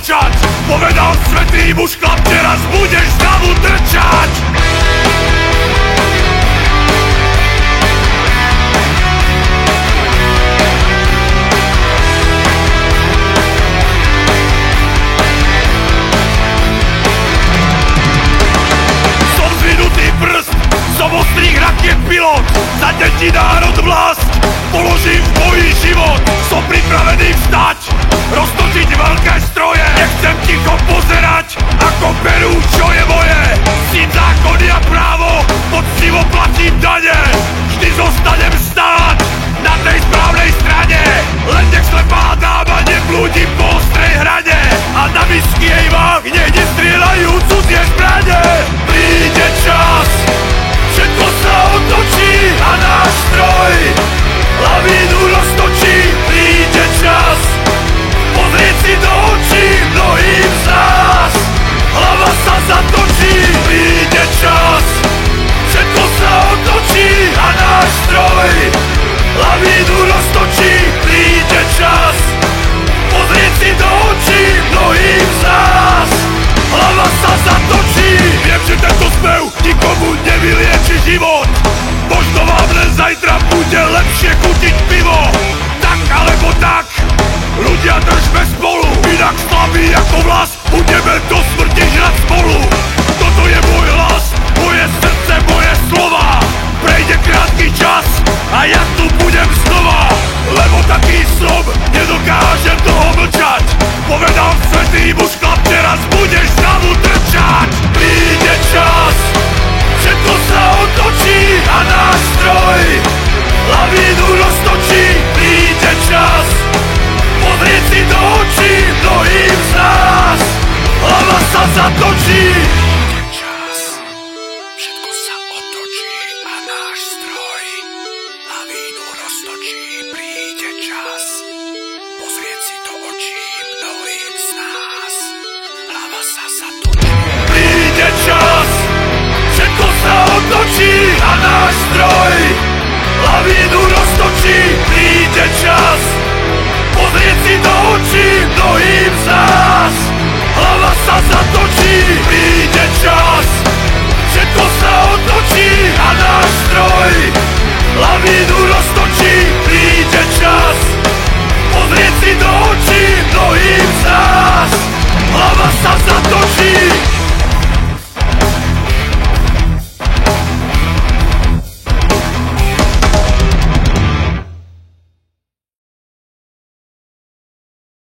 mlčať. Povedal svätý muž, chlap, teraz budeš znovu trčať. Som zvinutý prst, som ostrých rakiet pilot. Za deti národ vlast položím v boji život. Som pripravený vstať, roztočiť veľké stroje. Nechcem ticho pozerať, ako berú, čo je moje. Ctím zákony a právo, poctivo platím dane. Vždy zostanem stáť na tej správnej strane. Len nech slepá dáma neblúdi po ostrej hrane. A na misky jej vách nech nestrieľajú cudzie zbrane. Príde čas, všetko sa otočí a náš stroj lavínu roztočí. Príde čas pozrieť si do očí mnohým z nás. Hlava sa zatočí. Príde čas, všetko sa otočí a náš stroj lavínu roztočí. Príde čas pozrieť si do očí mnohým z nás. Hlava sa zatočí. Viem, že tento spev nikomu nevylieči život. Možno vám len zajtra bude lepšie chutiť pivo. Tak alebo tak, ľudia držme spolu. Inak slabí ako vlas budeme do smrti žrať spolu. Toto je môj hlas, moje srdce, moje slova. Prejde krátky čas a ja tu budem znova. Lebo taký som, nedokážem toho mlčať. Povedal svätý muž, chlap, teraz budeš znovu trčať. Príde čas, všetko sa otočí a náš stroj lavínu roztočí. Príde čas pozrieť si do očí mnohým z nás. Hlava sa zatočí. Príde čas, všetko sa otočí a náš stroj lavínu roztočí. Príde čas pozrieť si do očí mnohým z nás. Hlava sa zatočí. Príde čas, všetko sa otočí a náš stroj lavínu roztočí. Príde čas pozrieť si do očí mnohým z nás. Hlava sa zatočí. Príde čas, všetko sa otočí a náš stroj lavínu roztočí. Príde čas pozrieť si do očí mnohým z nás.